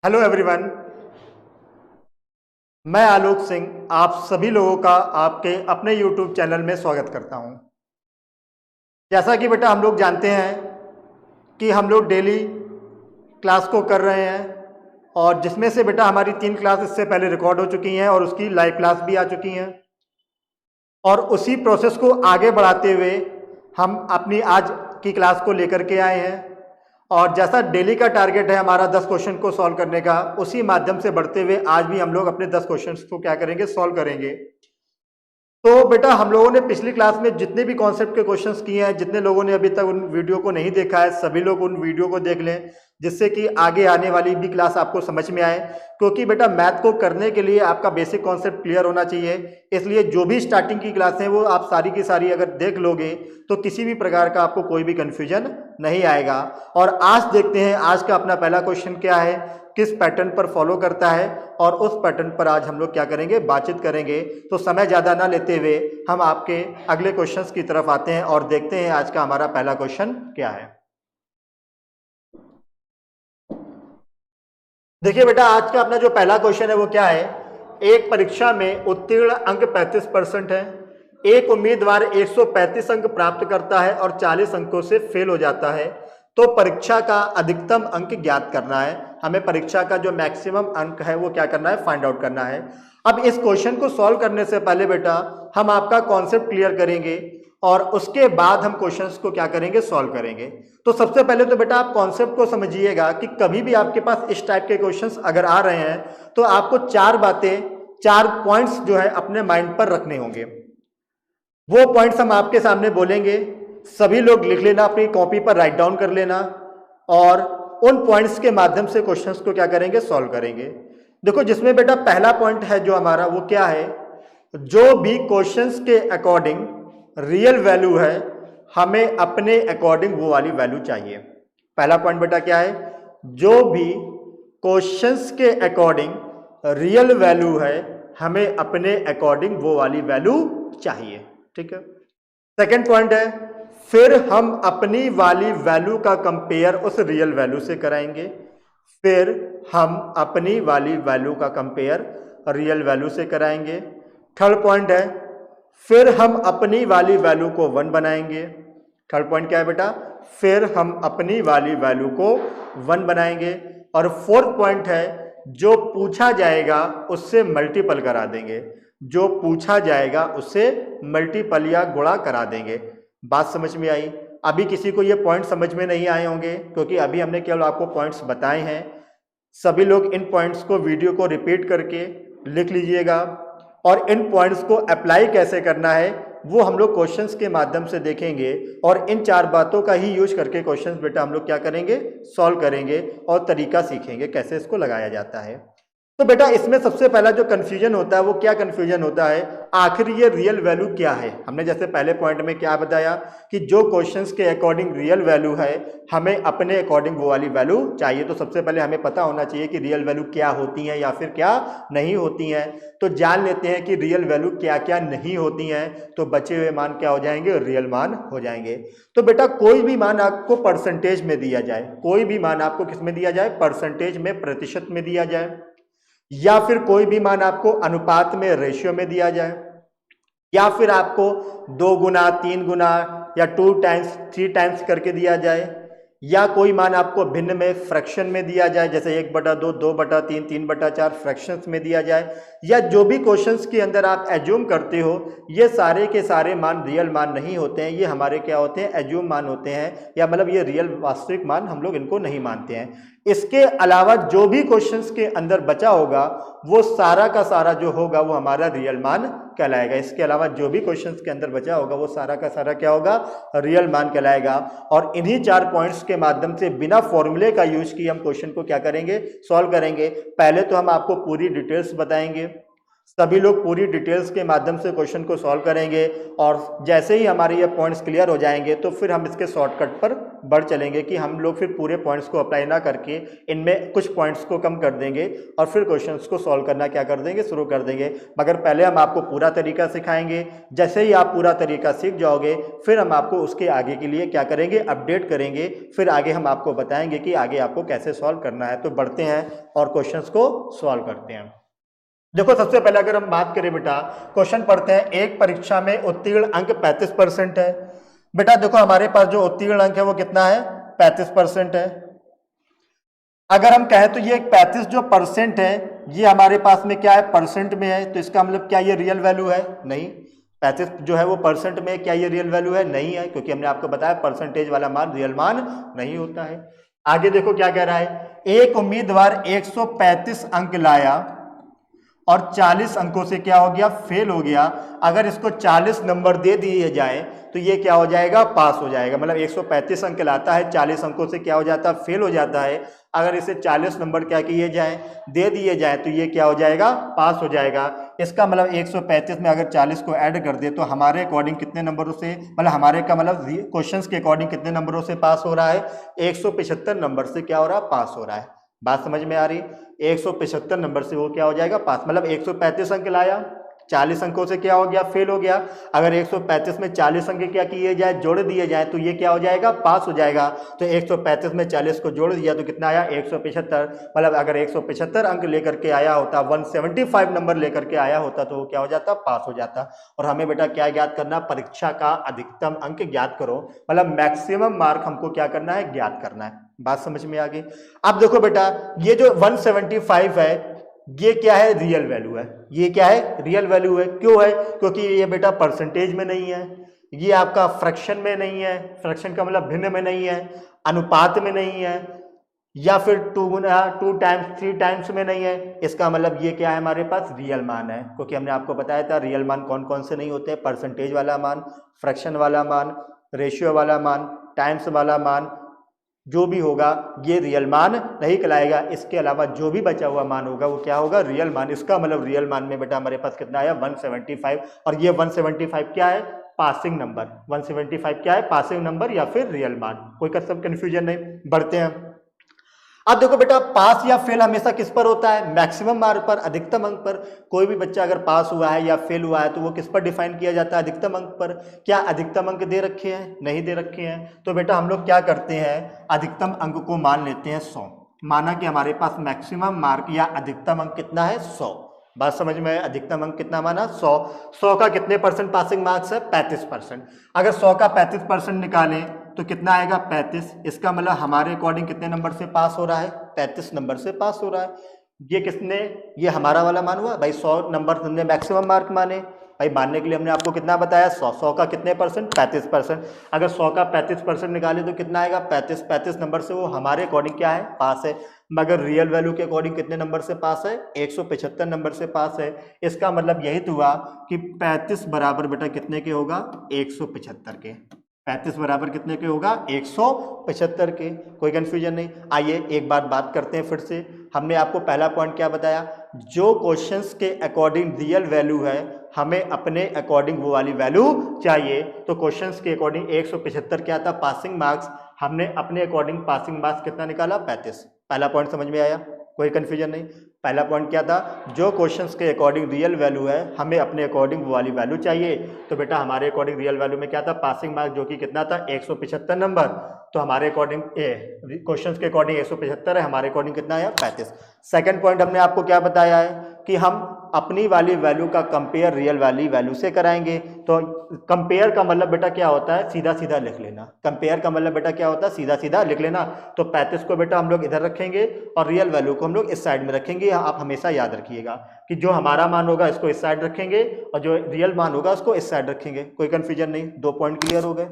Hello everyone. मैं आलोक सिंह आप सभी लोगों का आपके अपने यूट्यूब चैनल में स्वागत करता हूं। जैसा कि बेटा हम लोग जानते हैं कि हम लोग डेली क्लास को कर रहे हैं और जिसमें से बेटा हमारी 3 क्लास इससे पहले रिकॉर्ड हो चुकी हैं और उसकी लाइव क्लास भी आ चुकी हैं और उसी प्रोसेस को आगे बढ़ाते हुए हम अपनी आज की क्लास को लेकर के आए हैं। और जैसा डेली का टारगेट है हमारा 10 क्वेश्चन को सॉल्व करने का, उसी माध्यम से बढ़ते हुए आज भी हम लोग अपने 10 क्वेश्चंस को क्या करेंगे, सॉल्व करेंगे। तो बेटा हम लोगों ने पिछली क्लास में जितने भी कॉन्सेप्ट के क्वेश्चंस किए हैं, जितने लोगों ने अभी तक उन वीडियो को नहीं देखा है सभी लोग उन वीडियो को देख लें, जिससे कि आगे आने वाली भी क्लास आपको समझ में आए। क्योंकि बेटा मैथ को करने के लिए आपका बेसिक कॉन्सेप्ट क्लियर होना चाहिए, इसलिए जो भी स्टार्टिंग की क्लास है वो आप सारी की सारी अगर देख लोगे तो किसी भी प्रकार का आपको कोई भी कंफ्यूजन नहीं आएगा। और आज देखते हैं आज का अपना पहला क्वेश्चन क्या है, किस पैटर्न पर फॉलो करता है, और उस पैटर्न पर आज हम लोग क्या करेंगे, बातचीत करेंगे। तो समय ज़्यादा ना लेते हुए हम आपके अगले क्वेश्चंस की तरफ आते हैं और देखते हैं आज का हमारा पहला क्वेश्चन क्या है। देखिए बेटा आज का अपना जो पहला क्वेश्चन है वो क्या है, एक परीक्षा में उत्तीर्ण अंक 35% है, एक उम्मीदवार 135 अंक प्राप्त करता है और 40 अंकों से फेल हो जाता है, तो परीक्षा का अधिकतम अंक ज्ञात करना है। हमें परीक्षा का जो मैक्सिमम अंक है वो क्या करना है, फाइंड आउट करना है। अब इस क्वेश्चन को सॉल्व करने से पहले बेटा हम आपका कॉन्सेप्ट क्लियर करेंगे और उसके बाद हम क्वेश्चंस को क्या करेंगे, सॉल्व करेंगे। तो सबसे पहले तो बेटा आप कॉन्सेप्ट को समझिएगा कि कभी भी आपके पास इस टाइप के क्वेश्चंस अगर आ रहे हैं तो आपको 4 बातें, 4 पॉइंट्स जो है अपने माइंड पर रखने होंगे। वो पॉइंट्स हम आपके सामने बोलेंगे, सभी लोग लिख लेना, अपनी कॉपी पर राइट डाउन कर लेना और उन पॉइंट्स के माध्यम से क्वेश्चंस को क्या करेंगे, सॉल्व करेंगे। देखो जिसमें बेटा पहला पॉइंट है जो हमारा वो क्या है, जो भी क्वेश्चंस के अकॉर्डिंग रियल वैल्यू है हमें अपने अकॉर्डिंग वो वाली वैल्यू चाहिए। पहला पॉइंट बेटा क्या है, जो भी क्वेश्चंस के अकॉर्डिंग रियल वैल्यू है हमें अपने अकॉर्डिंग वो वाली वैल्यू चाहिए। ठीक है। सेकंड पॉइंट है, फिर हम अपनी वाली वैल्यू का कंपेयर उस रियल वैल्यू से कराएंगे। फिर हम अपनी वाली वैल्यू का कंपेयर रियल वैल्यू से कराएंगे। थर्ड पॉइंट है, फिर हम अपनी वाली वैल्यू को 1 बनाएंगे। थर्ड पॉइंट क्या है बेटा, फिर हम अपनी वाली वैल्यू को 1 बनाएंगे। और फोर्थ पॉइंट है, जो पूछा जाएगा उससे मल्टीपल करा देंगे, जो पूछा जाएगा उससे मल्टीपल या गुणा करा देंगे। बात समझ में आई? अभी किसी को ये पॉइंट समझ में नहीं आए होंगे क्योंकि अभी हमने केवल आपको पॉइंट्स बताए हैं। सभी लोग इन पॉइंट्स को वीडियो को रिपीट करके लिख लीजिएगा और इन पॉइंट्स को अप्लाई कैसे करना है वो हम लोग क्वेश्चंस के माध्यम से देखेंगे और इन 4 बातों का ही यूज करके क्वेश्चंस बेटा हम लोग क्या करेंगे, सॉल्व करेंगे और तरीका सीखेंगे कैसे इसको लगाया जाता है। तो बेटा इसमें सबसे पहला जो कंफ्यूजन होता है वो क्या कंफ्यूजन होता है, आखिर ये रियल वैल्यू क्या है। हमने जैसे पहले पॉइंट में क्या बताया कि जो क्वेश्चंस के अकॉर्डिंग रियल वैल्यू है हमें अपने अकॉर्डिंग वो वाली वैल्यू चाहिए। तो सबसे पहले हमें पता होना चाहिए कि रियल वैल्यू क्या होती है या फिर क्या नहीं होती हैं। तो जान लेते हैं कि रियल वैल्यू क्या क्या नहीं होती हैं, तो बचे हुए मान क्या हो जाएंगे, रियल मान हो जाएंगे। तो बेटा कोई भी मान आपको परसेंटेज में दिया जाए, कोई भी मान आपको किस में दिया जाए, परसेंटेज में, प्रतिशत में दिया जाए, या फिर कोई भी मान आपको अनुपात में, रेशियो में दिया जाए, या फिर आपको 2 गुना, 3 गुना या 2 टाइम्स, 3 टाइम्स करके दिया जाए, या कोई मान आपको भिन्न में फ्रैक्शन में दिया जाए जैसे 1/2, 2/3, 3/4 फ्रैक्शंस में दिया जाए, या जो भी क्वेश्चंस के अंदर आप एज्यूम करते हो, ये सारे के सारे मान रियल मान नहीं होते हैं, ये हमारे क्या होते हैं, एज्यूम मान होते हैं, या मतलब ये रियल वास्तविक मान हम लोग इनको नहीं मानते हैं। इसके अलावा जो भी क्वेश्चंस के अंदर बचा होगा वो सारा का सारा जो होगा वो हमारा रियल मान कहलाएगा। इसके अलावा जो भी क्वेश्चंस के अंदर बचा होगा वो सारा का सारा क्या होगा, रियल मान कहलाएगा। और इन्हीं 4 पॉइंट्स के माध्यम से बिना फॉर्मूले का यूज किए हम क्वेश्चन को क्या करेंगे, सॉल्व करेंगे। पहले तो हम आपको पूरी डिटेल्स बताएंगे, सभी लोग पूरी डिटेल्स के माध्यम से क्वेश्चन को सॉल्व करेंगे और जैसे ही हमारे ये पॉइंट्स क्लियर हो जाएंगे तो फिर हम इसके शॉर्टकट पर बढ़ चलेंगे कि हम लोग फिर पूरे पॉइंट्स को अप्लाई ना करके इनमें कुछ पॉइंट्स को कम कर देंगे और फिर क्वेश्चंस को सॉल्व करना क्या कर देंगे, शुरू कर देंगे। मगर पहले हम आपको पूरा तरीका सिखाएंगे। जैसे ही आप पूरा तरीका सीख जाओगे फिर हम आपको उसके आगे के लिए क्या करेंगे, अपडेट करेंगे। फिर आगे हम आपको बताएंगे कि आगे आपको कैसे सॉल्व करना है। तो बढ़ते हैं और क्वेश्चंस को सॉल्व करते हैं। देखो सबसे पहले अगर हम बात करें बेटा, क्वेश्चन पढ़ते हैं। एक परीक्षा में उत्तीर्ण अंक 35% है। बेटा देखो हमारे पास जो उत्तीर्ण अंक है वो कितना है, 35% है। अगर हम कहें तो ये 35 जो परसेंट है ये हमारे पास में क्या है, परसेंट में है। तो इसका मतलब क्या ये रियल वैल्यू है? नहीं। 35 जो है वो परसेंट में है, क्या ये रियल वैल्यू है? नहीं है, क्योंकि हमने आपको बताया परसेंटेज वाला मान रियल मान नहीं होता है। आगे देखो क्या कह रहा है, एक उम्मीदवार 135 अंक लाया और 40 अंकों से क्या हो गया, फेल हो गया। अगर इसको 40 नंबर दे दिए जाए तो ये क्या हो जाएगा, पास हो जाएगा। मतलब 135 अंक लाता है, 40 अंकों से क्या हो जाता है, फेल हो जाता है। अगर इसे 40 नंबर क्या किए जाए, दे दिए जाए तो ये क्या हो जाएगा, पास हो जाएगा। इसका मतलब 135 में अगर 40 को ऐड कर दे तो हमारे अकॉर्डिंग कितने नंबरों से, मतलब हमारे का मतलब क्वेश्चंस के अकॉर्डिंग कितने नंबरों से पास हो रहा है, 175 नंबर से क्या हो रहा है, पास हो रहा है। बात समझ में आ रही? 175 नंबर से वो क्या हो जाएगा, पास। मतलब 135 अंक लाया, 40 अंकों से क्या हो गया, फेल हो गया। अगर 135 में 40 अंक क्या किए जाए, जोड़ दिए जाए तो ये क्या हो जाएगा, पास हो जाएगा। तो 135 में 40 को जोड़ दिया तो कितना आया, 175। मतलब अगर 175 अंक लेकर के आया होता, 175 नंबर लेकर के आया होता तो वो क्या हो जाता, पास हो जाता। और हमें बेटा क्या ज्ञात करना, परीक्षा का अधिकतम अंक ज्ञात करो। मतलब मैक्सिमम मार्क हमको क्या करना है, ज्ञात करना है। बात समझ में आ गई? अब देखो बेटा ये जो 175 है ये क्या है, रियल वैल्यू है। ये क्या है, रियल वैल्यू है। क्यों है? क्योंकि ये बेटा परसेंटेज में नहीं है, ये आपका फ्रैक्शन में नहीं है, फ्रैक्शन का मतलब भिन्न में नहीं है, अनुपात में नहीं है, या फिर 2 टाइम्स 3 टाइम्स में नहीं है। इसका मतलब ये क्या है, हमारे पास रियल मान है। क्योंकि हमने आपको बताया था रियल मान कौन कौन से नहीं होते, परसेंटेज वाला मान, फ्रैक्शन वाला मान, रेशियो वाला मान, टाइम्स वाला मान, जो भी होगा ये रियल मान नहीं कहलाएगा। इसके अलावा जो भी बचा हुआ मान होगा वो क्या होगा, रियल मान। इसका मतलब रियल मान में बेटा हमारे पास कितना आया, 175। और ये 175 क्या है, पासिंग नंबर। 175 क्या है, पासिंग नंबर या फिर रियल मान। कोई कसम कंफ्यूजन नहीं। बढ़ते हैं। अब देखो बेटा पास या फेल हमेशा किस पर होता है, मैक्सिमम मार्क पर, अधिकतम अंक पर। कोई भी बच्चा अगर पास हुआ है या फेल हुआ है तो वो किस पर डिफाइन किया जाता है, अधिकतम अंक पर। क्या अधिकतम अंक दे रखे हैं, नहीं दे रखे हैं। तो बेटा हम लोग क्या करते हैं, अधिकतम अंक को मान लेते हैं 100। माना कि हमारे पास मैक्सिमम मार्क या अधिकतम अंक कितना है, 100। बात समझ में है? अधिकतम अंक कितना माना, 100। 100 का कितने परसेंट पासिंग मार्क्स है, 35%। अगर 100 का 35% निकालें तो कितना आएगा, 35। इसका मतलब हमारे अकॉर्डिंग कितने नंबर से पास हो रहा है, 35 नंबर से पास हो रहा है। ये किसने, ये हमारा वाला मान हुआ भाई। 100 नंबर हमने मैक्सिमम मार्क माने भाई, मानने के लिए हमने आपको कितना बताया, 100। 100 का कितने परसेंट, 35%। अगर 100 का 35% निकाले तो कितना आएगा, 35 नंबर से वो हमारे अकॉर्डिंग क्या है, पास है। मगर रियल वैल्यू के अकॉर्डिंग कितने नंबर से पास है, 175 नंबर से पास है। इसका मतलब यही तो हुआ कि 35 बराबर बेटा कितने के होगा, 175 के। 35 बराबर कितने के होगा, 175 के। कोई कंफ्यूजन नहीं। आइए एक बात करते हैं फिर से। हमने आपको पहला पॉइंट क्या बताया, जो क्वेश्चंस के अकॉर्डिंग रियल वैल्यू है हमें अपने अकॉर्डिंग वो वाली वैल्यू चाहिए। तो क्वेश्चंस के अकॉर्डिंग 175 क्या था, पासिंग मार्क्स। हमने अपने अकॉर्डिंग पासिंग मार्क्स कितना निकाला, 35। पहला पॉइंट समझ में आया, कोई कंफ्यूजन नहीं। पहला पॉइंट क्या था, जो क्वेश्चंस के अकॉर्डिंग रियल वैल्यू है हमें अपने अकॉर्डिंग वो वाली वैल्यू चाहिए। तो बेटा हमारे अकॉर्डिंग रियल वैल्यू में क्या था, पासिंग मार्क्स, जो कि कितना था, 175 नंबर। तो हमारे अकॉर्डिंग क्वेश्चंस के अकॉर्डिंग 175 है, हमारे अकॉर्डिंग कितना है, 35। सेकंड पॉइंट हमने आपको क्या बताया है कि हम अपनी वाली वैल्यू का कंपेयर रियल वाली वैल्यू से कराएंगे। तो कंपेयर का मतलब बेटा क्या होता है, सीधा सीधा लिख लेना। कंपेयर का मतलब बेटा क्या होता है, सीधा सीधा लिख लेना। तो 35 को बेटा हम लोग इधर रखेंगे और रियल वैल्यू को हम लोग इस साइड में रखेंगे। आप हमेशा याद रखिएगा कि जो हमारा मान होगा इसको इस साइड रखेंगे और जो रियल मान होगा उसको इस साइड रखेंगे। कोई कंफ्यूजन नहीं, 2 पॉइंट क्लियर हो गए,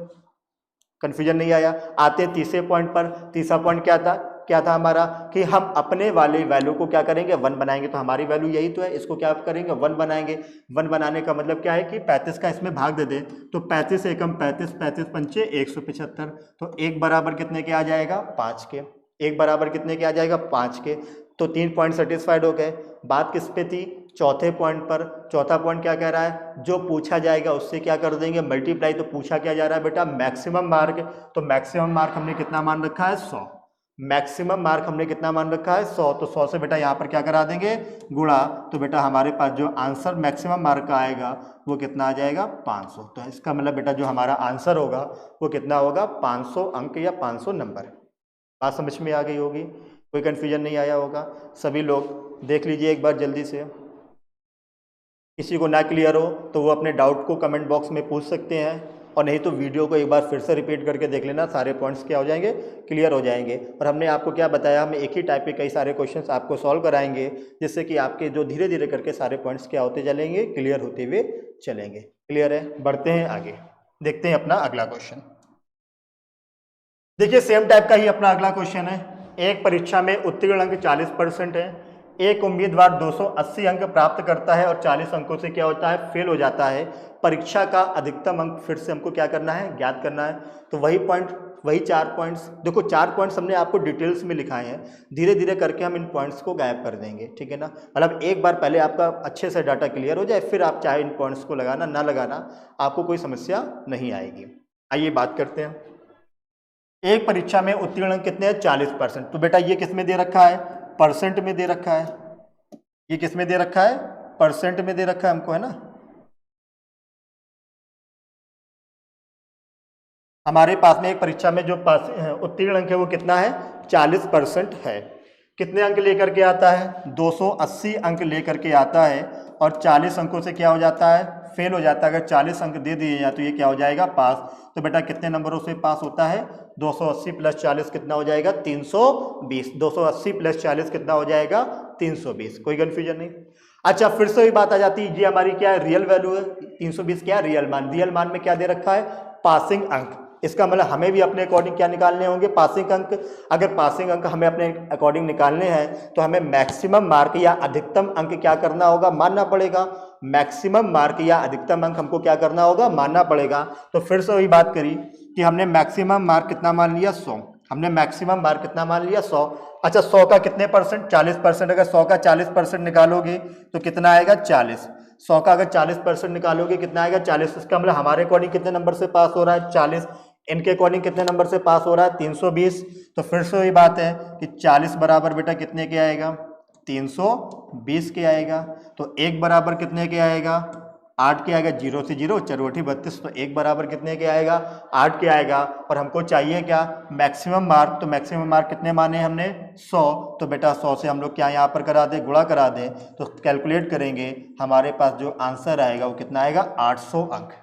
कंफ्यूजन नहीं आया। आते तीसरे पॉइंट पर। तीसरा पॉइंट क्या था हमारा कि हम अपने वाले वैल्यू को क्या करेंगे, 1 बनाएंगे। तो हमारी वैल्यू यही तो है, इसको क्या करेंगे, 1 बनाएंगे। 1 बनाने का मतलब क्या है कि 35 का इसमें भाग दे दें। तो 35 एकम 35, 35 पंचे 175। तो 1 बराबर कितने के आ जाएगा, 5 के। 1 बराबर कितने के आ जाएगा, 5 के। तो 3 पॉइंट सेटिस्फाइड हो गए। बात किस पे थी, चौथे पॉइंट पर, चौथा पॉइंट क्या कह रहा है, जो पूछा जाएगा उससे क्या कर देंगे मल्टीप्लाई। तो पूछा क्या जा रहा है बेटा, मैक्सिमम मार्क। तो मैक्सिमम मार्क हमने कितना मान रखा है, 100। मैक्सिमम मार्क हमने कितना मान रखा है, 100। तो 100 से बेटा यहाँ पर क्या करा देंगे, गुणा। तो बेटा हमारे पास जो आंसर मैक्सिमम मार्क का आएगा वो कितना आ जाएगा, 500। तो इसका मतलब बेटा जो हमारा आंसर होगा वो कितना होगा, 500 अंक या 500 नंबर। बात समझ में आ गई होगी, कोई कन्फ्यूजन नहीं आया होगा। सभी लोग देख लीजिए एक बार जल्दी से। किसी को ना क्लियर हो तो वो अपने डाउट को कमेंट बॉक्स में पूछ सकते हैं, और नहीं तो वीडियो को एक बार फिर से रिपीट करके देख लेना, सारे पॉइंट्स क्या हो जाएंगे, क्लियर हो जाएंगे। और हमने आपको क्या बताया, हम एक ही टाइप के कई सारे क्वेश्चंस आपको सॉल्व कराएंगे, जिससे कि आपके जो धीरे धीरे करके सारे पॉइंट्स क्या होते चलेंगे, क्लियर होते हुए चलेंगे। क्लियर है, बढ़ते हैं आगे, देखते हैं अपना अगला क्वेश्चन। देखिए सेम टाइप का ही अपना अगला क्वेश्चन है। एक परीक्षा में उत्तीर्ण अंक 40% है, एक उम्मीदवार 280 अंक प्राप्त करता है और 40 अंकों से क्या होता है, फेल हो जाता है। परीक्षा का अधिकतम अंक फिर से हमको क्या करना है, ज्ञात करना है। तो वही पॉइंट, वही 4 पॉइंट्स, देखो 4 पॉइंट्स हमने आपको डिटेल्स में लिखाए हैं, धीरे धीरे करके हम इन पॉइंट्स को गायब कर देंगे, ठीक है ना। मतलब एक बार पहले आपका अच्छे से डाटा क्लियर हो जाए, फिर आप चाहे इन पॉइंट्स को लगाना ना लगाना, आपको कोई समस्या नहीं आएगी। आइए बात करते हैं। एक परीक्षा में उत्तीर्ण अंक कितने हैं, 40%। तो बेटा ये किस में दे रखा है, परसेंट में दे रखा है। ये किस में दे रखा है, परसेंट में दे रखा है हमको, है ना। हमारे पास में एक परीक्षा में जो पास उत्तीर्ण अंक है वो कितना है, 40% है। कितने अंक लेकर के आता है, 280 अंक लेकर के आता है, और 40 अंकों से क्या हो जाता है, फेल हो जाता है। अगर 40 अंक दे दिए जाए तो ये क्या हो जाएगा, पास। तो बेटा कितने नंबरों से पास होता है, 280 प्लस 40 कितना हो जाएगा, 320। 280 प्लस 40 कितना हो जाएगा, 320। कोई कन्फ्यूजन नहीं। अच्छा फिर से वही बात आ जाती है, ये हमारी क्या है, रियल वैल्यू है। 320 क्या है, रियल मान। रियल मान में क्या दे रखा है, पासिंग अंक। इसका मतलब हमें भी अपने अकॉर्डिंग क्या निकालने होंगे, पासिंग अंक। अगर पासिंग अंक हमें अपने अकॉर्डिंग निकालने हैं तो हमें मैक्सिमम मार्क या अधिकतम अंक क्या करना होगा, मानना पड़ेगा। मैक्सिमम मार्क या अधिकतम अंक हमको क्या करना होगा, मानना पड़ेगा। तो फिर से वही बात करी कि हमने मैक्सिमम मार्क कितना मान लिया, 100। हमने मैक्सिमम मार्क कितना मान लिया, 100। अच्छा 100 का कितने परसेंट, 40%। अगर 100 का 40% निकालोगे तो कितना आएगा, 40। 100 का अगर 40% निकालोगे कितना आएगा, 40। इसका मतलब हमारे अकॉर्डिंग कितने नंबर से पास हो रहा है, 40। इनके अकॉर्डिंग कितने नंबर से पास हो रहा है, 320। तो फिर से वही बात है कि 40 बराबर बेटा कितने के आएगा, 320 के आएगा। तो 1 बराबर कितने के आएगा, 8 के आएगा। 0 से 0 चरवटी 32। तो 1 बराबर कितने के आएगा, 8 के आएगा। और हमको चाहिए क्या, मैक्सिमम मार्क। तो मैक्सिमम मार्क कितने माने हमने, 100। तो बेटा 100 से हम लोग क्या यहाँ पर करा दें, गुणा करा दें। तो कैलकुलेट करेंगे, हमारे पास जो आंसर आएगा वो कितना आएगा, 800 अंक।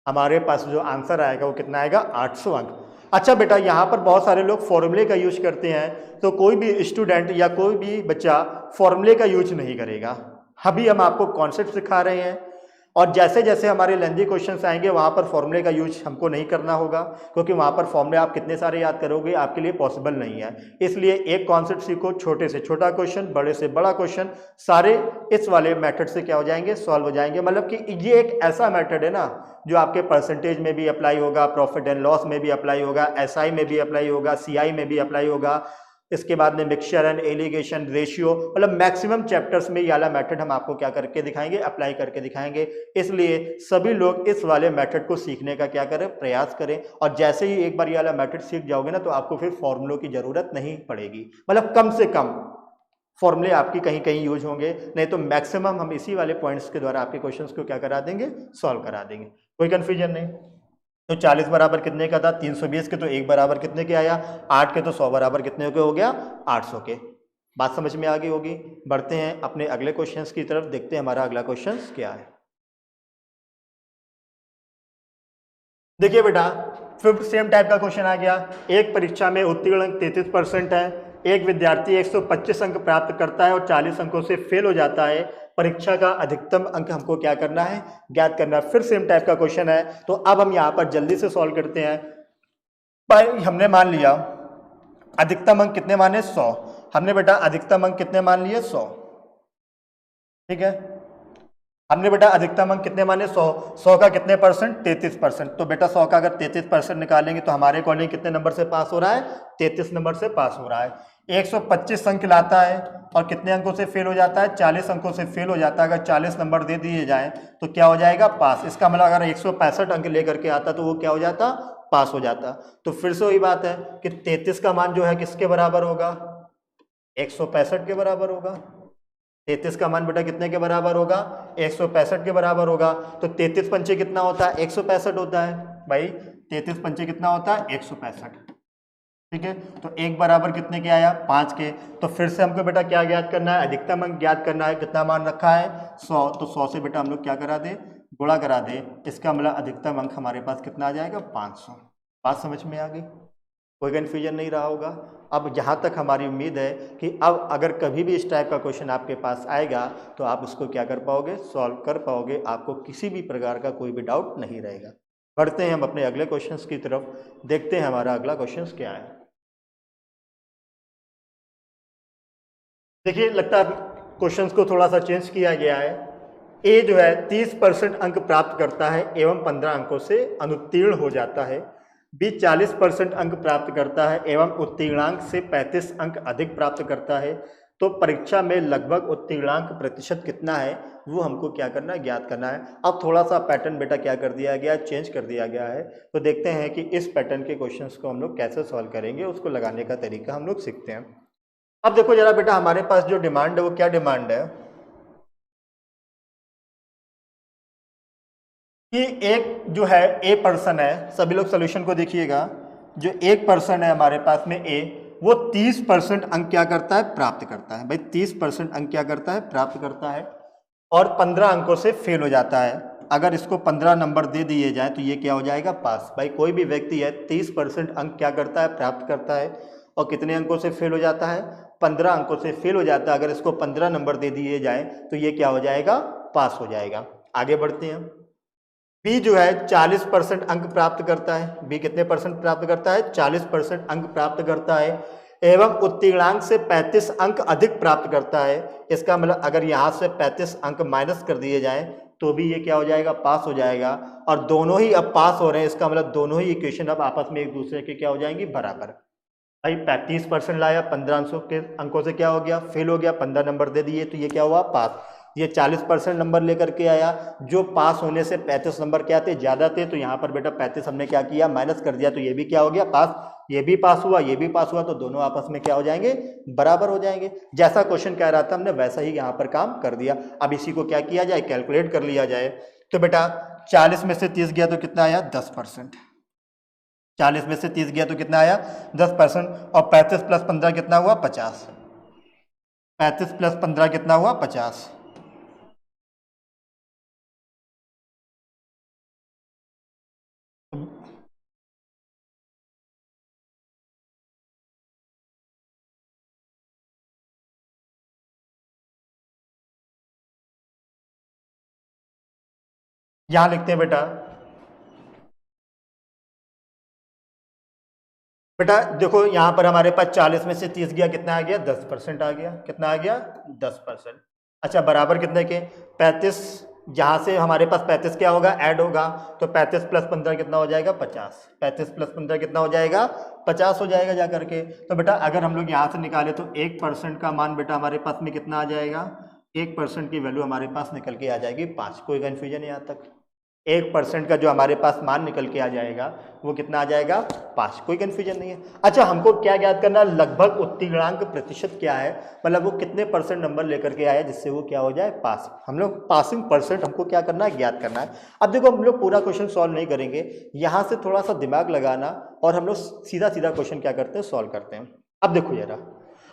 हमारे पास जो आंसर आएगा वो कितना आएगा, 800 अंक। अच्छा बेटा यहाँ पर बहुत सारे लोग फॉर्मूले का यूज करते हैं, तो कोई भी स्टूडेंट या कोई भी बच्चा फॉर्मूले का यूज नहीं करेगा। अभी हम आपको कॉन्सेप्ट सिखा रहे हैं, और जैसे जैसे हमारे लेंथी क्वेश्चंस आएंगे वहाँ पर फॉर्मूले का यूज हमको नहीं करना होगा, क्योंकि वहाँ पर फॉर्मूले आप कितने सारे याद करोगे, आपके लिए पॉसिबल नहीं है। इसलिए एक कॉन्सेप्ट सीखो, छोटे से छोटा क्वेश्चन, बड़े से बड़ा क्वेश्चन, सारे इस वाले मेथड से क्या हो जाएंगे, सॉल्व हो जाएंगे। मतलब कि ये एक ऐसा मेथड है ना जो आपके परसेंटेज में भी अप्लाई होगा, प्रॉफिट एंड लॉस में भी अप्लाई होगा, एसआई में भी अप्लाई होगा, सीआई में भी अप्लाई होगा। इसके बाद में मिक्सचर एंड एलिगेशन, रेशियो, मतलब मैक्सिमम चैप्टर्स में ये वाला मेथड हम आपको क्या करके दिखाएंगे, अप्लाई करके दिखाएंगे। इसलिए सभी लोग इस वाले मेथड को सीखने का क्या करें, प्रयास करें। और जैसे ही एक बार ये वाला मेथड सीख जाओगे ना, तो आपको फिर फॉर्मूलों की जरूरत नहीं पड़ेगी। मतलब कम से कम फॉर्मूले आपकी कहीं कहीं यूज होंगे, नहीं तो मैक्सिमम हम इसी वाले पॉइंट्स के द्वारा आपके क्वेश्चंस को क्या करा देंगे, सॉल्व करा देंगे। कोई कंफ्यूजन नहीं। तो 40 बराबर कितने का था, 320 के। तो 1 बराबर कितने के आया, 8 के। तो 100 बराबर कितने के हो गया, 800 के। बात समझ में आ गई होगी। बढ़ते हैं अपने अगले क्वेश्चंस की तरफ, देखते हैं हमारा अगला क्वेश्चंस क्या है। देखिए बेटा फिर सेम टाइप का क्वेश्चन आ गया। एक परीक्षा में उत्तीर्ण अंक 33% है, एक विद्यार्थी 125 अंक प्राप्त करता है और 40 अंकों से फेल हो जाता है। परीक्षा का अधिकतम अंक हमको क्या करना है, ज्ञात करना है। फिर सेम टाइप का क्वेश्चन है। तो अब हम यहाँ पर जल्दी से सॉल्व करते हैं। पर हमने मान लिया अधिकतम अंक कितने माने, 100। हमने बेटा अधिकतम अंक कितने मान लिए, 100, ठीक है। हमने बेटा अधिकतम अंक कितने माने 100, 100 का कितने परसेंट 33%। तो बेटा 100 का अगर 33% निकालेंगे तो हमारे अकॉर्डिंग कितने नंबर से पास हो रहा है, 33 नंबर से पास हो रहा है। 125 अंक लाता है और कितने अंकों से फेल हो जाता है, 40 अंकों से फेल हो जाता है। अगर 40 नंबर दे दिए जाए तो क्या हो जाएगा, पास। इसका मतलब अगर 165 अंक लेकर के आता तो वो क्या हो जाता, पास हो जाता। तो फिर से वही बात है कि 33 का मान जो है किसके बराबर होगा, 165 के बराबर होगा। 33 का मान बेटा कितने के बराबर होगा, 165 के बराबर होगा। तो 33 पंचे कितना होता है, 165 होता है भाई। 33 पंचे कितना होता है, 165। ठीक है, तो एक बराबर कितने के आया, 5 के। तो फिर से हमको बेटा क्या ज्ञात करना है, अधिकतम अंक ज्ञात करना है। कितना मान रखा है, 100। तो 100 से बेटा हम लोग क्या करा दे, गुणा करा दे। इसका मतलब अधिकतम अंक हमारे पास कितना आ जाएगा, 500। बात समझ में आ गई, कोई कन्फ्यूजन नहीं रहा होगा। अब यहाँ तक हमारी उम्मीद है कि अब अगर कभी भी इस टाइप का क्वेश्चन आपके पास आएगा तो आप उसको क्या कर पाओगे, सॉल्व कर पाओगे। आपको किसी भी प्रकार का कोई भी डाउट नहीं रहेगा। बढ़ते हैं हम अपने अगले क्वेश्चंस की तरफ, देखते हैं हमारा अगला क्वेश्चंस क्या है। देखिए, लगता है क्वेश्चंस को थोड़ा सा चेंज किया गया है। ए जो है 30% अंक प्राप्त करता है एवं 15 अंकों से अनुत्तीर्ण हो जाता है। बी 40% अंक प्राप्त करता है एवं उत्तीर्णांक से 35 अंक अधिक प्राप्त करता है। तो परीक्षा में लगभग उत्तीर्णांक प्रतिशत कितना है वो हमको क्या करना है, ज्ञात करना है। अब थोड़ा सा पैटर्न बेटा क्या कर दिया गया है, चेंज कर दिया गया है। तो देखते हैं कि इस पैटर्न के क्वेश्चंस को हम लोग कैसे सॉल्व करेंगे, उसको लगाने का तरीका हम लोग सीखते हैं। अब देखो जरा बेटा, हमारे पास जो डिमांड है वो क्या डिमांड है कि एक जो है ए पर्सन है, सभी लोग सोल्यूशन को देखिएगा। जो एक पर्सन है हमारे पास में ए, वो 30% अंक क्या करता है, प्राप्त करता है। भाई 30% अंक क्या करता है, प्राप्त करता है और 15 अंकों से फेल हो जाता है। अगर इसको 15 नंबर दे दिए जाए तो ये क्या हो जाएगा, पास। भाई कोई भी व्यक्ति है 30% अंक क्या करता है, प्राप्त करता है और कितने अंकों से फेल हो जाता है, 15 अंकों से फेल हो जाता है। अगर इसको 15 नंबर दे दिए जाए तो ये क्या हो जाएगा, पास हो जाएगा। आगे बढ़ते हैं। बी जो है 40% अंक प्राप्त करता है। बी कितने परसेंट प्राप्त करता है, 40% अंक प्राप्त करता है एवं उत्तीर्णांक से 35 अंक अधिक प्राप्त करता है। इसका मतलब अगर यहाँ से 35 अंक माइनस कर दिए जाएं तो भी ये क्या हो जाएगा, पास हो जाएगा। और दोनों ही अब पास हो रहे हैं, इसका मतलब दोनों ही इक्वेशन अब आपस में एक दूसरे के क्या हो जाएंगी, बराबर। भाई 35% लाया, 15 अंकों से क्या हो गया, फेल हो गया। 15 नंबर दे दिए तो ये क्या हुआ, पास। ये 40% नंबर लेकर के आया, जो पास होने से 35 नंबर क्या थे, ज़्यादा थे। तो यहाँ पर बेटा 35 हमने क्या किया, माइनस कर दिया। तो ये भी क्या हो गया, पास। ये भी पास हुआ, ये भी पास हुआ। तो दोनों आपस में क्या हो जाएंगे, बराबर हो जाएंगे। जैसा क्वेश्चन कह रहा था हमने वैसा ही यहाँ पर काम कर दिया। अब इसी को क्या किया जाए, कैलकुलेट कर लिया जाए। तो बेटा 40 में से 30 गया तो कितना आया, 10%। 40 में से 30 गया तो कितना आया, 10%। और 35 प्लस 15 कितना हुआ, 50। 35 प्लस 15 कितना हुआ, 50। यहां लिखते हैं बेटा, बेटा देखो यहां पर हमारे पास 40 में से 30 गया, कितना आ गया, 10% आ गया। कितना आ गया, 10%। अच्छा, बराबर कितने के, 35। यहाँ से हमारे पास 35 क्या होगा, ऐड होगा। तो 35 प्लस 15 कितना हो जाएगा, 50। 35 प्लस 15 कितना हो जाएगा, 50 हो जाएगा जा करके। तो बेटा अगर हम लोग यहाँ से निकाले तो 1% का मान बेटा हमारे पास में कितना आ जाएगा, 1% की वैल्यू हमारे पास निकल के आ जाएगी 5। कोई कन्फ्यूजन यहाँ तक, 1% का जो हमारे पास मान निकल के आ जाएगा वो कितना आ जाएगा, 5। कोई कंफ्यूजन नहीं है। अच्छा, हमको क्या ज्ञात करना है, लगभग उत्तीर्णांक प्रतिशत क्या है, मतलब वो कितने परसेंट नंबर लेकर के आया जिससे वो क्या हो जाए, पास। हम लोग पासिंग परसेंट हमको क्या करना है, ज्ञात करना है। अब देखो हम लोग पूरा क्वेश्चन सॉल्व नहीं करेंगे, यहाँ से थोड़ा सा दिमाग लगाना और हम लोग सीधा सीधा क्वेश्चन क्या करते हैं, सॉल्व करते हैं। अब देखो जरा,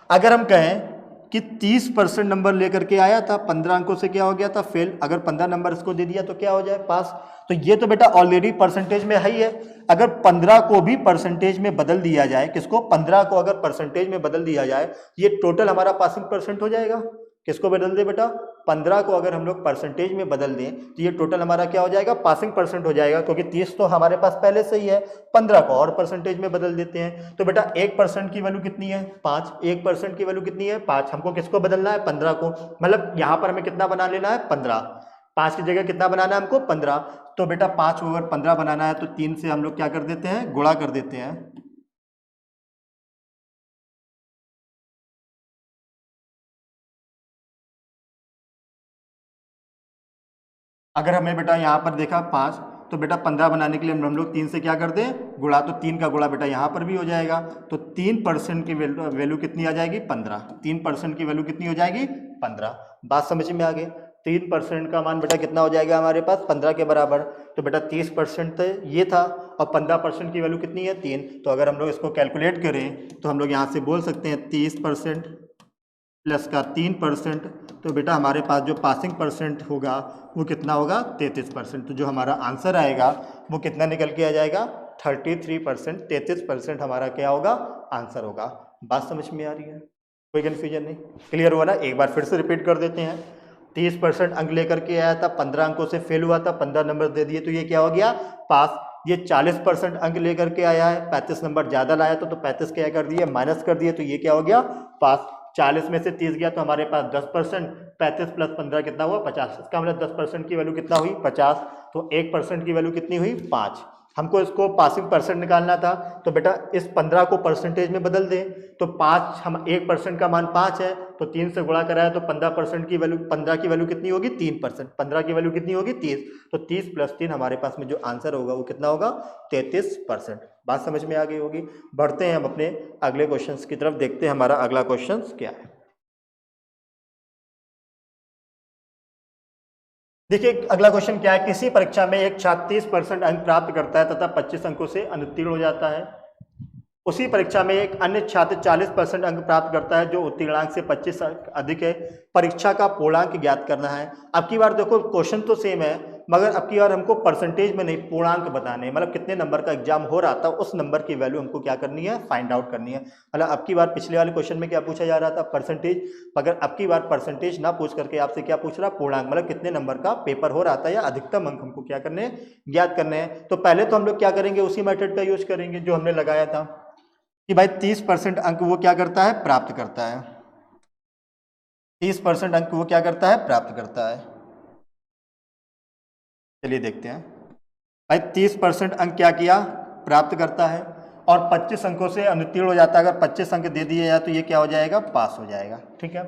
अगर हम कहें कि 30% नंबर लेकर के आया था, 15 अंकों से क्या हो गया था, फेल। अगर 15 नंबर इसको दे दिया तो क्या हो जाए, पास। तो ये तो बेटा ऑलरेडी परसेंटेज में है ही है। अगर 15 को भी परसेंटेज में बदल दिया जाए, किसको, 15 को अगर परसेंटेज में बदल दिया जाए, ये टोटल हमारा पासिंग परसेंट हो जाएगा। किसको बदल दे बेटा, 15 को अगर हम लोग परसेंटेज में बदल दें तो ये टोटल हमारा क्या हो जाएगा, पासिंग परसेंट हो जाएगा। क्योंकि 30 तो हमारे पास पहले से ही है, 15 को और परसेंटेज में बदल देते हैं। तो बेटा 1% की वैल्यू कितनी है, 5। 1% की वैल्यू कितनी है, 5। हमको किसको बदलना है, 15 को। मतलब यहाँ पर हमें कितना बना लेना है, 15। 5 की जगह कितना बनाना है हमको 15। तो बेटा 5 को अगर 15 बनाना है तो 3 से हम लोग क्या कर देते हैं, गुणा कर देते हैं। अगर हमें बेटा यहाँ पर देखा 5, तो बेटा 15 बनाने के लिए हम लोग 3 से क्या कर दें, गुणा। तो 3 का गुणा बेटा यहाँ पर भी हो जाएगा। तो 3% की वैल्यू कितनी आ जाएगी, 15। 3% की वैल्यू कितनी हो जाएगी, 15। बात समझ में आ गई। 3% का मान बेटा कितना हो जाएगा हमारे पास, 15 के बराबर। तो बेटा 30% ये था, और 15% की वैल्यू कितनी है, 3। तो अगर हम लोग इसको कैलकुलेट करें तो हम लोग यहाँ से बोल सकते हैं 30% प्लस का 3%। तो बेटा हमारे पास जो पासिंग परसेंट होगा वो कितना होगा, 33%। तो जो हमारा आंसर आएगा वो कितना निकल के आ जाएगा, 33%। 33% हमारा क्या होगा, आंसर होगा। बात समझ में आ रही है, कोई कन्फ्यूजन नहीं, क्लियर हुआ ना। एक बार फिर से रिपीट कर देते हैं। 30% अंक लेकर के आया था, 15 अंकों से फेल हुआ था, 15 नंबर दे दिए, तो ये क्या हो गया, पास। ये 40% अंक लेकर के आया है, 35 नंबर ज़्यादा लाया तो 35 क्या कर दिए, माइनस कर दिए, तो ये क्या हो गया, पास। 40 में से 30 गया तो हमारे पास 10%, 35 प्लस 15 कितना हुआ, 50। इसका मतलब 10% की वैल्यू कितना हुई, 50। तो 1% की वैल्यू कितनी हुई, 5। हमको इसको पासिंग परसेंट निकालना था, तो बेटा इस 15 को परसेंटेज में बदल दें। तो 5, हम 1% का मान 5 है, तो 3 से गुणा कराया तो 15% की वैल्यू, 15 की वैल्यू कितनी होगी, 3%। 15 की वैल्यू कितनी होगी, 30। तो 30 प्लस 3 हमारे पास में जो आंसर होगा वो कितना होगा, 33%। बात समझ में आ गई होगी। बढ़ते हैं हम अपने अगले क्वेश्चन की तरफ, देखते हैं हमारा अगला क्वेश्चन क्या है। देखिए अगला क्वेश्चन क्या है, किसी परीक्षा में एक छात्र 30% अंक प्राप्त करता है तथा 25 अंकों से अनुत्तीर्ण हो जाता है। उसी परीक्षा में एक अन्य छात्र 40% अंक प्राप्त करता है जो उत्तीर्णांक से 25 अंक अधिक है। परीक्षा का पूर्णांक ज्ञात करना है। अब की बार देखो क्वेश्चन तो सेम है, मगर अब की बार हमको परसेंटेज में नहीं, पूर्णांक बताने, मतलब कितने नंबर का एग्जाम हो रहा था उस नंबर की वैल्यू हमको क्या करनी है, फाइंड आउट करनी है। मतलब अब की बार पिछले वाले क्वेश्चन में क्या पूछा जा रहा था, परसेंटेज, मगर अब की बार परसेंटेज ना पूछ करके आपसे क्या पूछ रहा, पूर्णांक, मतलब कितने नंबर का पेपर हो रहा था या अधिकतम अंक हमको क्या करने हैं, ज्ञात करने हैं। तो पहले तो हम लोग क्या करेंगे, उसी मेथड का यूज करेंगे जो हमने लगाया था कि भाई 30% अंक वो क्या करता है, प्राप्त करता है। 30% अंक वो क्या करता है, प्राप्त करता है। चलिए देखते हैं। भाई 30% अंक क्या किया, प्राप्त करता है, और 25 अंकों से अनुत्तीर्ण हो जाता है। अगर 25 अंक दे दिए जाए तो ये क्या हो जाएगा, पास हो जाएगा। ठीक है।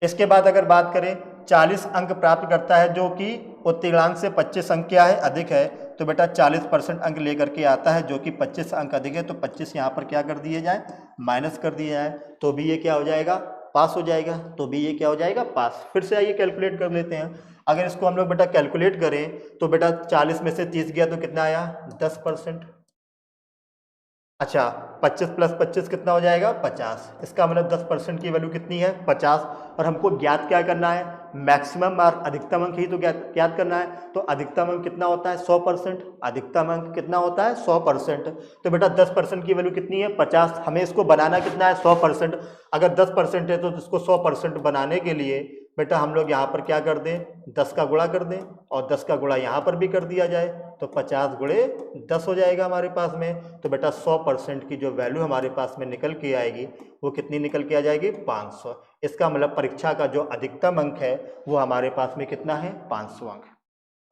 इसके बाद अगर बात करें, 40 अंक प्राप्त करता है जो कि उत्तीर्णांक से 25 अंक क्या है, अधिक है। तो बेटा 40% अंक लेकर के आता है जो कि 25 अंक अधिक है, तो 25 यहाँ पर क्या कर दिए जाए, माइनस कर दिया जाए, तो भी ये क्या हो जाएगा, पास हो जाएगा। तो भी ये क्या हो जाएगा, पास। फिर से आइए कैलकुलेट कर लेते हैं। अगर इसको हम लोग बेटा कैलकुलेट करें तो बेटा 40 में से 30 गया तो कितना आया, 10%। अच्छा 25 प्लस 25 कितना हो जाएगा, 50। इसका मतलब 10% की वैल्यू कितनी है, 50। और हमको ज्ञात क्या करना है, मैक्सिमम मार्क, अधिकतम अंक ही तो ज्ञात करना है। तो अधिकतम अंक कितना होता है, 100%। अधिकतम अंक कितना होता है, 100%। तो बेटा 10% की वैल्यू कितनी है, 50। हमें इसको बनाना कितना है, 100%। अगर 10% है तो इसको 100% बनाने के लिए बेटा हम लोग यहाँ पर क्या कर दें, 10 का गुणा कर दें, और 10 का गुणा यहाँ पर भी कर दिया जाए, तो 50 गुणे 10 हो जाएगा हमारे पास में। तो बेटा 100% की जो वैल्यू हमारे पास में निकल के आएगी वो कितनी निकल के आ जाएगी, 500। इसका मतलब परीक्षा का जो अधिकतम अंक है वो हमारे पास में कितना है, 500 अंक।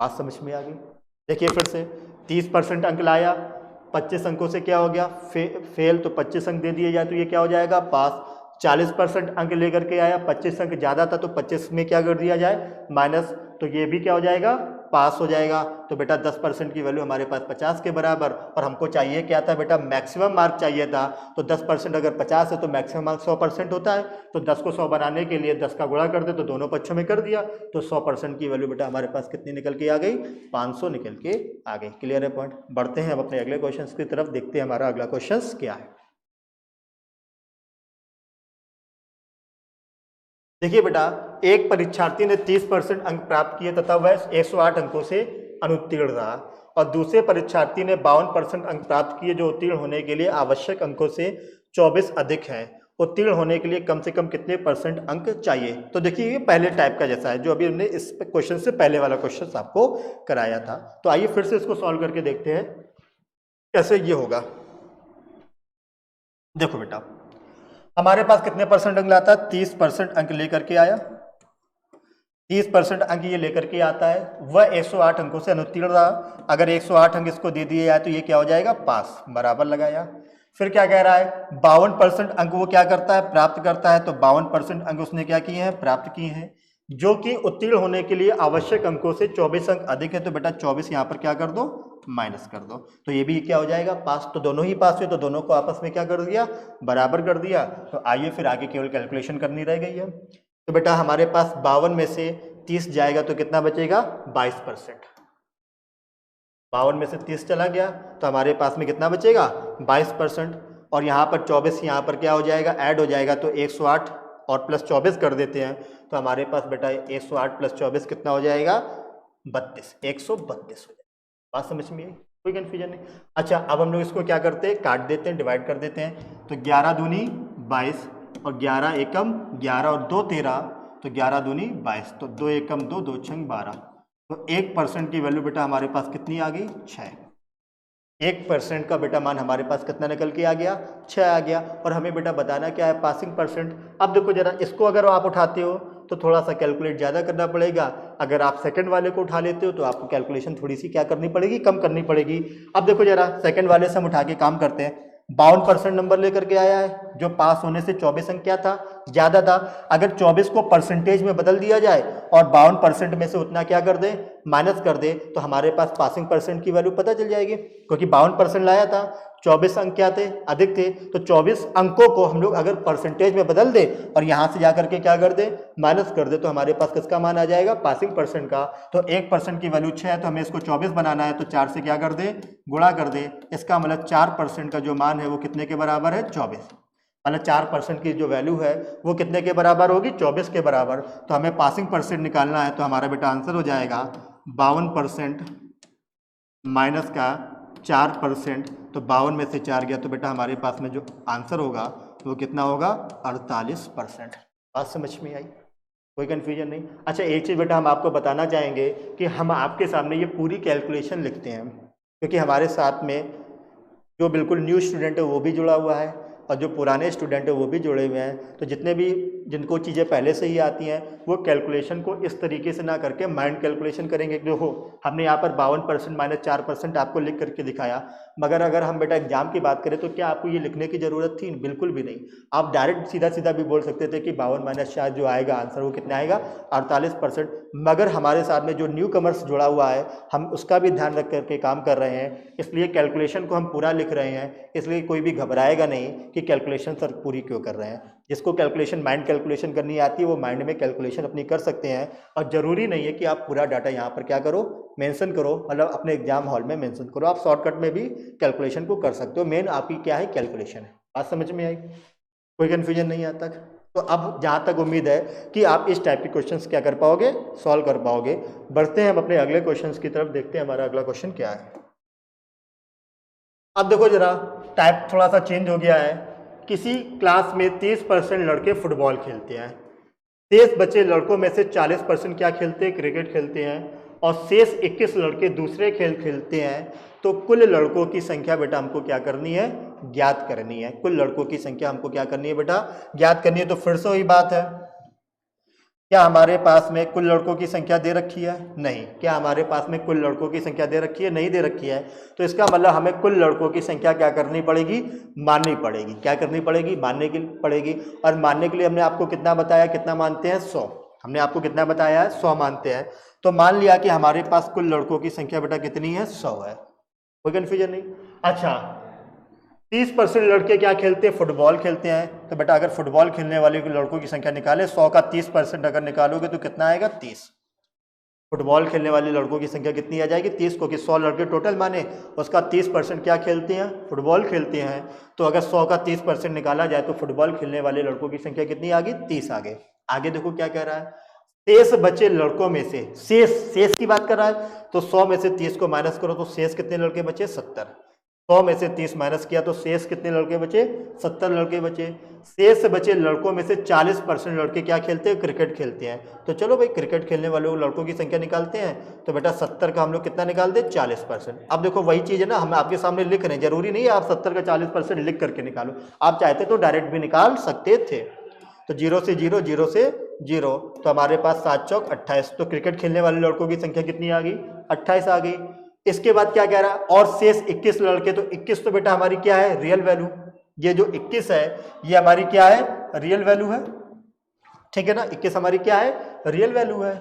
बात समझ में आ गई। देखिए फिर से 30% अंक लाया, 25 अंकों से क्या हो गया, फेल, तो 25 अंक दे दिए जाए तो ये क्या हो जाएगा, पास। 40% अंक लेकर के आया, 25 अंक ज़्यादा था तो 25 में क्या कर दिया जाए, माइनस, तो ये भी क्या हो जाएगा, पास हो जाएगा। तो बेटा 10% की वैल्यू हमारे पास 50 के बराबर, और हमको चाहिए क्या था बेटा, मैक्सिमम मार्क चाहिए था। तो 10% अगर 50 है तो मैक्सिमम मार्क 100% होता है। तो 10 को 100 बनाने के लिए 10 का गुणा कर दे, तो दोनों पक्षों में कर दिया, तो 100% की वैल्यू बेटा हमारे पास कितनी निकल के आ गई, 500 निकल के आ गई। क्लियर है पॉइंट। बढ़ते हैं अब अपने अगले क्वेश्चन की तरफ, देखते हैं हमारा अगला क्वेश्चन क्या है। देखिए बेटा, एक परीक्षार्थी ने 30% अंक प्राप्त किए तथा वह 108 अंकों से अनुत्तीर्ण रहा, और दूसरे परीक्षार्थी ने 52% अंक प्राप्त किए जो उत्तीर्ण होने के लिए आवश्यक अंकों से 24 अधिक हैं। उत्तीर्ण होने के लिए कम से कम कितने परसेंट अंक चाहिए। तो देखिए ये पहले टाइप का जैसा है जो अभी हमने इस क्वेश्चन से पहले वाला क्वेश्चन आपको कराया था। तो आइए फिर से इसको सॉल्व करके देखते हैं कैसे ये होगा। देखो बेटा, हमारे पास कितने परसेंट अंक लाता है, 30% अंक लेकर के आया, 30% अंक ये लेकर के आता है, वह 108 अंकों से अनुत्तीर्ण रहा। अगर 108 अंक इसको दे दिए जाए तो ये क्या हो जाएगा, पास, बराबर लगाया। फिर क्या कह रहा है, 52% अंक वो क्या करता है, प्राप्त करता है। तो 52% अंक उसने क्या किए हैं, प्राप्त किए हैं, जो कि उत्तीर्ण होने के लिए आवश्यक अंकों से 24 अंक अधिक है। तो बेटा 24 यहाँ पर क्या कर दो, माइनस कर दो, तो ये भी क्या हो जाएगा, पास। तो दोनों ही पास हुए, तो दोनों को आपस में क्या कर दिया, बराबर कर दिया। तो आइए फिर आगे केवल कैलकुलेशन करनी रह गई है। तो बेटा हमारे पास 52 में से 30 जाएगा तो कितना बचेगा, 22%। 52 में से 30 चला गया तो हमारे पास में कितना बचेगा, 22%। और यहाँ पर 24 यहाँ पर क्या हो जाएगा, ऐड हो जाएगा। तो 108 और प्लस 24 कर देते हैं, तो हमारे पास बेटा 108 प्लस 24 कितना हो जाएगा, 32, 132 हो जाएगा। बात समझ में आई, कोई कन्फ्यूजन नहीं। अच्छा, अब हम लोग इसको क्या करते हैं, काट देते हैं, डिवाइड कर देते हैं। तो 11 दूनी 22 और 11 एकम 11 और 2 13, तो 11 दूनी 22, तो 2 एकम 2, 2 छंग 12। तो 1% की वैल्यू बेटा हमारे पास कितनी आ गई, 6। 1% का बेटा मान हमारे पास कितना निकल के आ गया, 6 आ गया। और हमें बेटा बताना क्या है, पासिंग परसेंट। अब देखो जरा, इसको अगर आप उठाते हो तो थोड़ा सा कैलकुलेट ज़्यादा करना पड़ेगा। अगर आप सेकंड वाले को उठा लेते हो तो आपको कैलकुलेशन थोड़ी सी क्या करनी पड़ेगी, कम करनी पड़ेगी। अब देखो जरा, सेकंड वाले से हम उठा के काम करते हैं। 52% नंबर लेकर के आया है, जो पास होने से 24 अंक क्या था, ज़्यादा था। अगर 24 को परसेंटेज में बदल दिया जाए और 52% में से उतना क्या कर दे, माइनस कर दे, तो हमारे पास पासिंग परसेंट की वैल्यू पता चल जाएगी। क्योंकि 52% लाया था, 24 अंक क्या थे, अधिक थे। तो 24 अंकों को हम लोग अगर परसेंटेज में बदल दे और यहाँ से जाकर के क्या कर दे, माइनस कर दे, तो हमारे पास किसका मान आ जाएगा, पासिंग परसेंट का। तो 1% की वैल्यू 6 है, तो हमें इसको 24 बनाना है, तो 4 से क्या कर दे, गुणा कर दे। इसका मतलब 4% का जो मान है वो कितने के बराबर है, 24। मतलब 4% की जो वैल्यू है वो कितने के बराबर होगी, 24 के बराबर। तो हमें पासिंग परसेंट निकालना है, तो हमारा बेटा आंसर हो जाएगा 52% माइनस का 4%। तो 52 में से 4 गया, तो बेटा हमारे पास में जो आंसर होगा वो कितना होगा, 48%। बात समझ में आई, कोई कन्फ्यूजन नहीं। अच्छा, एक चीज़ बेटा हम आपको बताना चाहेंगे कि हम आपके सामने ये पूरी कैलकुलेशन लिखते हैं, क्योंकि हमारे साथ में जो बिल्कुल न्यू स्टूडेंट है वो भी जुड़ा हुआ है और जो पुराने स्टूडेंट है वो भी जुड़े हुए हैं। तो जितने भी जिनको चीज़ें पहले से ही आती हैं वो कैलकुलेशन को इस तरीके से ना करके माइंड कैलकुलेशन करेंगे। देखो, हमने यहाँ पर 52% माइनस 4% आपको लिख करके दिखाया, मगर अगर हम बेटा एग्जाम की बात करें तो क्या आपको ये लिखने की ज़रूरत थी, बिल्कुल भी नहीं। आप डायरेक्ट सीधा सीधा भी बोल सकते थे कि 52 माइनस 4 जो आएगा आंसर वो कितना आएगा, 48%। मगर हमारे साथ में जो न्यू कमर्स जुड़ा हुआ है हम उसका भी ध्यान रख करके काम कर रहे हैं, इसलिए कैलकुलेशन को हम पूरा लिख रहे हैं। इसलिए कोई भी घबराएगा नहीं कि कैलकुलेशन सर पूरी क्यों कर रहे हैं। जिसको कैलकुलेशन माइंड कैलकुलेशन करनी आती है वो माइंड में कैलकुलेशन अपनी कर सकते हैं, और ज़रूरी नहीं है कि आप पूरा डाटा यहाँ पर क्या करो, मेंशन करो, मतलब अपने एग्जाम हॉल में मेंशन करो। आप शॉर्टकट में भी कैलकुलेशन को कर सकते हो। मेन आपकी क्या है, कैलकुलेशन है। बात समझ में आई, कोई कन्फ्यूजन नहीं आता तक। तो अब जहाँ तक उम्मीद है कि आप इस टाइप के क्वेश्चंस क्या कर पाओगे, सॉल्व कर पाओगे। बढ़ते हैं हम अपने अगले क्वेश्चंस की तरफ, देखते हैं हमारा अगला क्वेश्चन क्या है। अब देखो जरा, टाइप थोड़ा सा चेंज हो गया है। किसी क्लास में 30% लड़के फुटबॉल खेलते हैं, शेष बचे लड़कों में से 40% क्या खेलते हैं, क्रिकेट खेलते हैं, और शेष 21 लड़के दूसरे खेल खेलते हैं। तो कुल लड़कों की संख्या बेटा हमको क्या करनी है, ज्ञात करनी है। कुल लड़कों की संख्या हमको क्या करनी है बेटा, ज्ञात करनी है। तो फिर से वही बात है, क्या हमारे पास में कुल लड़कों की संख्या दे रखी है, नहीं। क्या हमारे पास में कुल लड़कों की संख्या दे रखी है, नहीं दे रखी है। तो इसका मतलब हमें कुल लड़कों की संख्या क्या करनी पड़ेगी, माननी पड़ेगी। क्या करनी पड़ेगी, मानने की पड़ेगी। और मानने के लिए हमने आपको कितना बताया, कितना मानते हैं, 100। हमने आपको कितना बताया है, 100 मानते हैं। तो मान लिया कि हमारे पास कुल लड़कों की संख्या बेटा कितनी है, 100 है। कोई कन्फ्यूजन नहीं। अच्छा, 30% लड़के क्या खेलते हैं, फुटबॉल खेलते हैं। तो बेटा अगर फुटबॉल खेलने वाले लड़कों की संख्या निकाले, 100 का 30% अगर निकालोगे तो कितना आएगा, 30। फुटबॉल खेलने वाले लड़कों की संख्या कितनी आ जाएगी, 30, क्योंकि 100 लड़के टोटल माने, उसका 30% क्या खेलते हैं, फुटबॉल खेलते हैं। तो अगर 100 का 30% निकाला जाए तो फुटबॉल खेलने वाले लड़कों की संख्या कितनी आ गई, 30 आ गए। आगे देखो क्या कह रहा है, शेष बचे लड़कों में से, शेष की बात कर रहा है। तो 100 में से 30 को माइनस करो तो शेष कितने लड़के बचे, 70। 100 में से 30 माइनस किया तो शेष कितने लड़के बचे, 70 लड़के बचे। शेष बचे लड़कों में से 40% लड़के क्या खेलते हैं, क्रिकेट खेलते हैं। तो चलो भाई, क्रिकेट खेलने वाले लड़कों की संख्या निकालते हैं। तो बेटा 70 का हम लोग कितना निकाल दे, 40%। अब देखो वही चीज़ है ना, हम आपके सामने लिख रहे हैं, जरूरी नहीं है आप 70 का 40% लिख करके निकालो। आप चाहते तो डायरेक्ट भी निकाल सकते थे। तो 0 से 0, 0 से 0, तो हमारे पास 7 चौक 28, तो क्रिकेट खेलने वाले लड़कों की संख्या कितनी आ गई? 28 आ गई। इसके बाद क्या कह रहा है? और शेष 21 लड़के, तो 21 तो बेटा हमारी क्या है? Real value. ये जो 21 है ये हमारी क्या है? रियल वैल्यू है, ठीक है ना। 21 हमारी क्या है? रियल वैल्यू है,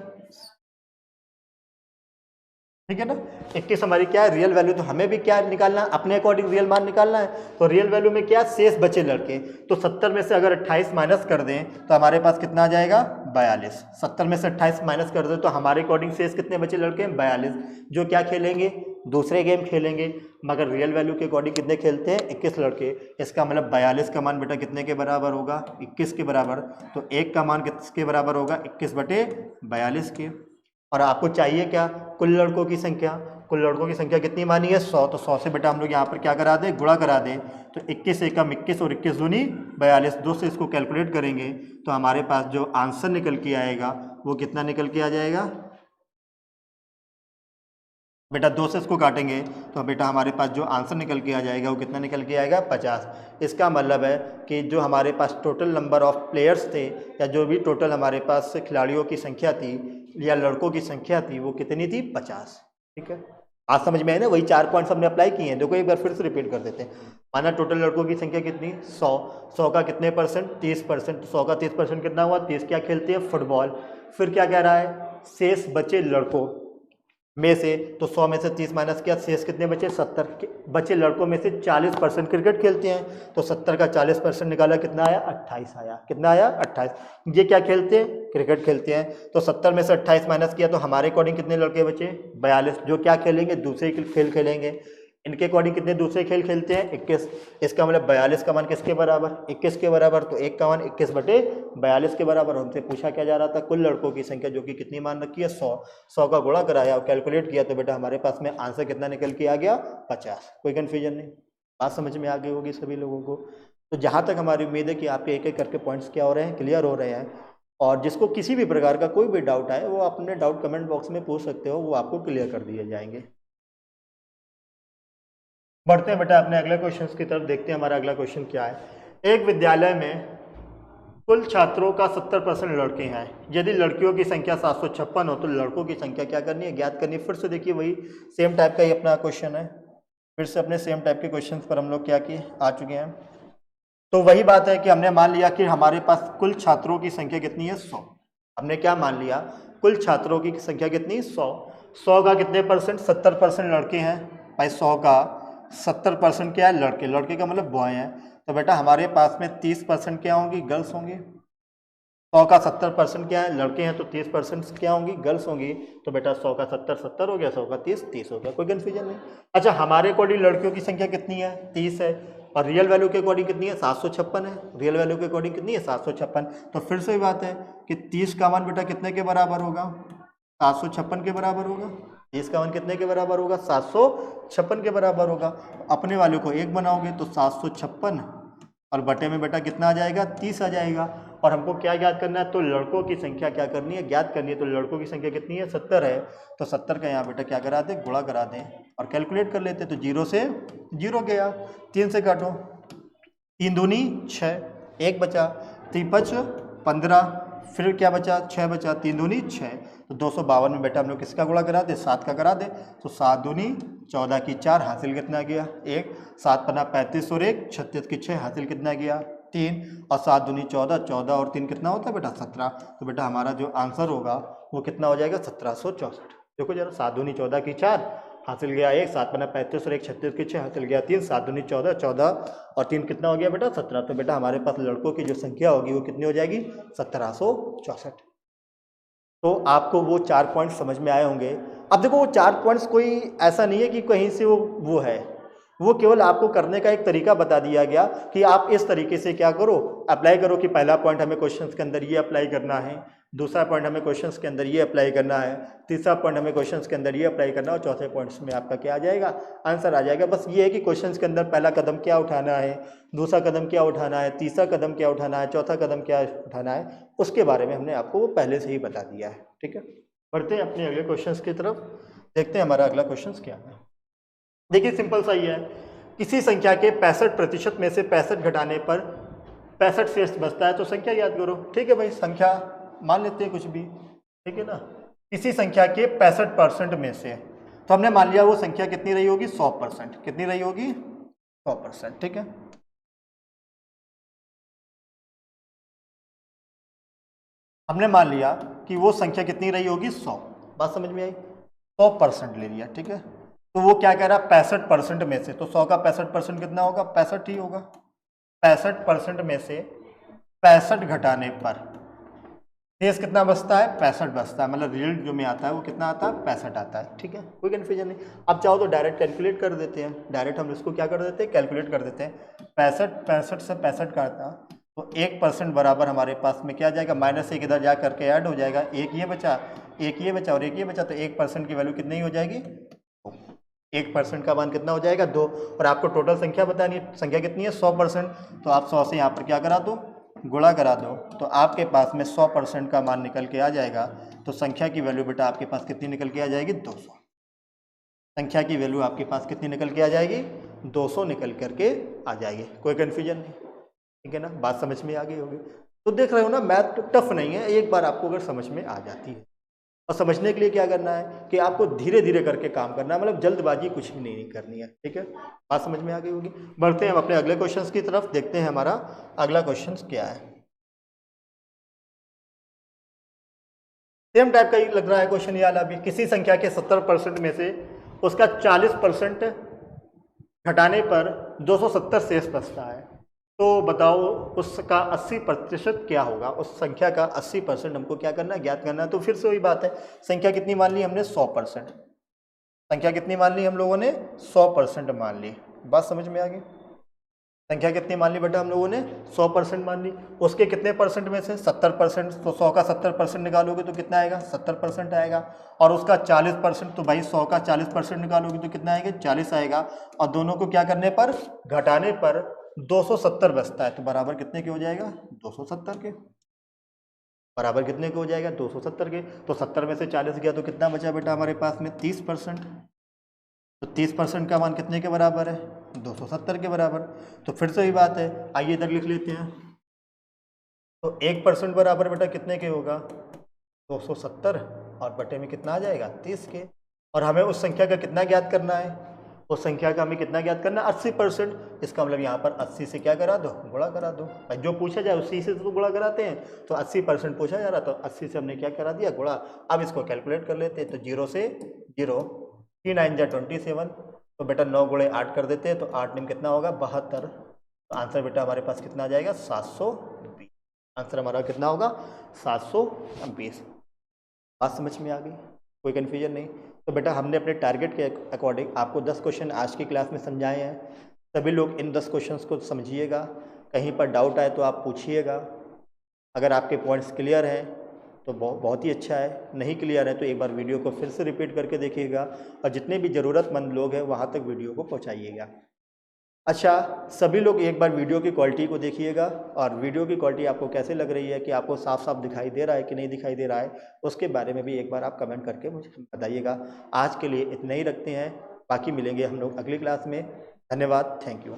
ठीक है ना। 21 हमारी क्या है? Real value. तो हमें भी क्या निकालना है? अपने अकॉर्डिंग रियल मान निकालना है। तो रियल वैल्यू में क्या? शेष बचे लड़के। तो 70 में से अगर 28 माइनस कर दें तो हमारे पास कितना आ जाएगा? 42। 70 में से 28 माइनस कर दें तो हमारे अकॉर्डिंग शेष कितने बचे लड़के? 42, जो क्या खेलेंगे? दूसरे गेम खेलेंगे। मगर रियल वैल्यू के अकॉर्डिंग कितने खेलते हैं? 21 लड़के। इसका मतलब 42 का मान बेटा कितने के बराबर होगा? 21 के बराबर। तो 1 का मान किसके बराबर होगा? 21/42 के। और आपको चाहिए क्या? कुल लड़कों की संख्या। कुल लड़कों की संख्या कितनी मानी है? 100। तो 100 से बेटा हम लोग यहाँ पर क्या करा दें? गुणा करा दें। तो 21 एकम 21 और 21 दूनी 42, 2 से इसको कैलकुलेट करेंगे तो हमारे पास जो आंसर निकल के आएगा वो कितना निकल के आ जाएगा बेटा? 2 से इसको काटेंगे तो बेटा हमारे पास जो आंसर निकल के आ जाएगा वो कितना निकल के आएगा? 50। इसका मतलब है कि जो हमारे पास टोटल नंबर ऑफ प्लेयर्स थे, या जो भी टोटल हमारे पास खिलाड़ियों की संख्या थी या लड़कों की संख्या थी, वो कितनी थी? 50। ठीक है, आज समझ में आए ना? वही 4 पॉइंट्स हमने अप्लाई किए हैं। देखो एक बार फिर से रिपीट कर देते हैं। माना टोटल लड़कों की संख्या कितनी? 100। 100 का कितने परसेंट? 30%। तो 100 का 30% कितना हुआ? 30 क्या खेलते हैं? फुटबॉल। फिर क्या कह रहा है? शेष बचे लड़कों में से, तो 100 में से 30 माइनस किया, शेष कितने बचे? 70 बचे लड़कों में से 40% क्रिकेट खेलते हैं। तो 70 का 40% निकाला, कितना आया? 28 आया। कितना आया? 28। ये क्या खेलते हैं? क्रिकेट खेलते हैं। तो 70 में से 28 माइनस किया तो हमारे अकॉर्डिंग कितने लड़के बचे? 42, जो क्या खेलेंगे? दूसरे खेल खेलेंगे। इनके अकॉर्डिंग कितने दूसरे खेल खेलते हैं? 21। इसका मतलब 42 का मान किसके बराबर? 21 के बराबर। तो 1 का मान 21/42 के बराबर। हमसे पूछा क्या जा रहा था? कुल लड़कों की संख्या, जो कि कितनी मान रखी है? 100। 100 का गुणा कराया और कैलकुलेट किया तो बेटा हमारे पास में आंसर कितना निकल के आ गया? 50। कोई कन्फ्यूजन नहीं? बात समझ में आ गई होगी सभी लोगों को। तो जहाँ तक हमारी उम्मीद है कि आपके एक एक करके पॉइंट्स क्या हो रहे हैं? क्लियर हो रहे हैं। और जिसको किसी भी प्रकार का कोई भी डाउट आए वो अपने डाउट कमेंट बॉक्स में पूछ सकते हो, वो आपको क्लियर कर दिए जाएंगे। बढ़ते हैं बेटा अपने अगले क्वेश्चन की तरफ। देखते हैं हमारा अगला क्वेश्चन क्या है। एक विद्यालय में कुल छात्रों का 70% लड़के हैं। यदि लड़कियों की संख्या 756 हो तो लड़कों की संख्या क्या करनी है? ज्ञात करनी है। फिर से देखिए वही सेम टाइप का ही अपना क्वेश्चन है। फिर से अपने सेम टाइप के क्वेश्चन पर हम लोग क्या किए? आ चुके हैं। तो वही बात है कि हमने मान लिया कि हमारे पास कुल छात्रों की संख्या कितनी है? 100। हमने क्या मान लिया? कुल छात्रों की संख्या कितनी? 100। 100 का कितने परसेंट? 70% लड़के हैं। भाई 100 का 70% क्या है? लड़के। लड़के का मतलब बॉय हैं। तो बेटा हमारे पास में 30% क्या होंगी? गर्ल्स होंगी। 100 का 70% क्या है? लड़के हैं। तो 30% क्या होंगी? गर्ल्स होंगी। तो बेटा 100 का 70 70 हो गया, 100 का 30 30 हो गया। कोई कन्फ्यूजन नहीं। अच्छा, हमारे अकॉर्डिंग लड़कियों की संख्या कितनी है? 30 है। और रियल वैल्यू के अकॉर्डिंग कितनी है? 756 है। रियल वैल्यू के अकॉर्डिंग कितनी है? 756। तो फिर से बात है कि 30 का मान बेटा कितने के बराबर होगा? 756 के बराबर होगा। 30 का मान कितने के बराबर होगा? 756 के बराबर होगा। अपने वाले को 1 बनाओगे तो 756 और बटे में बेटा कितना आ जाएगा? 30 आ जाएगा। और हमको क्या ज्ञात करना है? तो लड़कों की संख्या क्या करनी है? ज्ञात करनी है। तो लड़कों की संख्या कितनी है? 70 है। तो 70 का यहाँ बेटा क्या करा दें? गुणा करा दें और कैलकुलेट कर लेते। तो 0 से 0 गया, 3 से काटो, 3 दूनी 6, 1 बचा, 3 5 15, फिर क्या बचा? 6 बचा, 3 दूनी 6। तो 252 में बेटा हम लोग किसका गुणा करा दे? 7 का करा दे। तो 7 दूनी 14 की 4, हासिल कितना गया? 1। 7 पन्ना 35 और 1 36 की 6, हासिल कितना गया? 3। और 7 दूनी 14, 14 और 3 कितना होता है बेटा? 17। तो बेटा हमारा जो आंसर होगा वो कितना हो जाएगा? 1764। देखो जरा, 7 दूनी 14 की 4, हासिल गया 1। 7 पन्ना 35 और 1 36 की 6, हासिल गया 3। 7 दूनी 14, 14 और 3 कितना हो गया बेटा? 17। तो बेटा हमारे पास लड़कों की जो संख्या होगी वो कितनी हो जाएगी? 1764। तो आपको वो 4 पॉइंट समझ में आए होंगे। अब देखो वो 4 पॉइंट्स कोई ऐसा नहीं है कि कहीं से वो है, वो केवल आपको करने का एक तरीका बता दिया गया कि आप इस तरीके से क्या करो? अप्लाई करो कि पहला पॉइंट हमें क्वेश्चंस के अंदर ये अप्लाई करना है, दूसरा पॉइंट हमें क्वेश्चंस के अंदर ये अप्लाई करना है, तीसरा पॉइंट हमें क्वेश्चंस के अंदर ये अप्लाई करना है और चौथे पॉइंट्स में आपका क्या आ जाएगा? आंसर आ जाएगा। बस ये है कि क्वेश्चंस के अंदर पहला कदम क्या उठाना है, दूसरा कदम क्या उठाना है, तीसरा कदम क्या उठाना है, चौथा कदम क्या उठाना है, उसके बारे में हमने आपको वो पहले से ही बता दिया है। ठीक है, बढ़ते हैं अपने अगले क्वेश्चंस की तरफ। देखते हैं हमारा अगला क्वेश्चन क्या है। देखिए सिंपल सा ही है। किसी संख्या के 65% में से 65 घटाने पर 65 शेष बचता है, तो संख्या याद करो। ठीक है भाई, संख्या मान लेते हैं कुछ भी, ठीक है ना, किसी संख्या के 65% में से, तो हमने मान लिया वो संख्या कितनी रही होगी, 100%। कितनी रही होगी, 100%, ठीक है। हमने मान लिया कि वो संख्या कितनी रही होगी, 100। बात समझ में आई, 100% ले लिया, ठीक है। तो वो क्या कह रहा है, 65% में से, तो 100 का 65% कितना होगा, 65 ही होगा। 65% में से 65 घटाने पर शेष कितना बचता है, 65 बचता है, मतलब रिजल्ट जो में आता है वो कितना आता है, 65 आता है, ठीक है, कोई कन्फ्यूजन नहीं। अब चाहो तो डायरेक्ट कैलकुलेट कर देते हैं, डायरेक्ट हम इसको क्या कर देते हैं, कैलकुलेट कर देते हैं। 65 से 65 काटता तो 1% बराबर हमारे पास में क्या जाएगा, -1 इधर जा करके ऐड हो जाएगा, एक ये बचा, एक ये बचा और एक ये बचा, तो 1% की वैल्यू कितनी हो जाएगी, 1% का मान कितना हो जाएगा, 2। और आपको टोटल संख्या बतानी है, संख्या कितनी है, 100%, तो आप 100 से यहाँ पर क्या करा दो, गुणा करा दो, तो आपके पास में 100% का मान निकल के आ जाएगा। तो संख्या की वैल्यू बेटा आपके पास कितनी निकल के आ जाएगी, 200। संख्या की वैल्यू आपके पास कितनी निकल के आ जाएगी, 200 निकल करके आ जाएगी। कोई कन्फ्यूजन नहीं, ठीक है ना, बात समझ में आ गई होगी। तो देख रहे हो ना, मैथ टफ नहीं है, एक बार आपको अगर समझ में आ जाती है। और समझने के लिए क्या करना है कि आपको धीरे धीरे करके काम करना है, मतलब जल्दबाजी कुछ भी नहीं करनी है, ठीक है। बात समझ में आ गई होगी। बढ़ते हैं हम अपने अगले क्वेश्चंस की तरफ, देखते हैं हमारा अगला क्वेश्चन क्या है। सेम टाइप का ही लग रहा है क्वेश्चन ये वाला भी। किसी संख्या के 70% में से उसका 40% घटाने पर 270 शेष बचता है, तो बताओ उसका 80% क्या होगा। उस संख्या का 80% हमको क्या करना है, ज्ञात करना है। तो फिर से वही बात है, संख्या कितनी मान ली हमने, 100%। संख्या कितनी मान ली हम लोगों ने, 100% मान ली। बात समझ में आ गई। संख्या कितनी मान ली बेटा हम लोगों ने, 100% मान ली। उसके कितने परसेंट में से, 70%, तो 100 का 70% निकालोगे तो कितना आएगा, 70% आएगा। और उसका 40%, तो भाई 100 का 40% निकालोगे तो कितना आएगा, 40 आएगा। और दोनों को क्या करने पर, घटाने पर 270 बचता है, तो बराबर कितने के हो जाएगा, 270 के। बराबर कितने के हो जाएगा, 270 के। तो 70 में से 40 गया तो कितना बचा बेटा हमारे पास में, 30%। तो 30% का मान कितने के बराबर है, 270 के बराबर। तो फिर से ही बात है, आइए इधर लिख लेते हैं। तो 1% बराबर बेटा कितने के होगा, 270, और बटे में कितना आ जाएगा, 30 के। और हमें उस संख्या का कितना ज्ञात करना है, उस संख्या का हमें कितना ज्ञात करना है, 80%। इसका मतलब यहाँ पर 80 से क्या करा दो, गुणा करा दो। भाई जो पूछा जाए उसी से तो गुणा कराते हैं, तो 80% पूछा जा रहा, तो 80 से हमने क्या करा दिया, गुणा। अब इसको कैलकुलेट कर लेते हैं, तो 0 से 0, 3 9 जा 27, तो बेटा 9 गुणे 8 कर देते हैं, तो 8 में कितना होगा, 72। तो आंसर बेटा हमारे पास कितना आ जाएगा, 720। आंसर हमारा कितना होगा, 720। बात समझ में आ गई, कोई कन्फ्यूजन नहीं। तो बेटा हमने अपने टारगेट के अकॉर्डिंग आपको 10 क्वेश्चन आज की क्लास में समझाए हैं। सभी लोग इन 10 क्वेश्चंस को समझिएगा, कहीं पर डाउट आए तो आप पूछिएगा। अगर आपके पॉइंट्स क्लियर हैं तो बहुत ही अच्छा है, नहीं क्लियर है तो एक बार वीडियो को फिर से रिपीट करके देखिएगा, और जितने भी ज़रूरतमंद लोग हैं वहाँ तक वीडियो को पहुँचाइएगा। अच्छा, सभी लोग एक बार वीडियो की क्वालिटी को देखिएगा, और वीडियो की क्वालिटी आपको कैसे लग रही है, कि आपको साफ साफ दिखाई दे रहा है कि नहीं दिखाई दे रहा है, उसके बारे में भी एक बार आप कमेंट करके मुझे बताइएगा। आज के लिए इतना ही रखते हैं, बाकी मिलेंगे हम लोग अगली क्लास में। धन्यवाद, थैंक यू।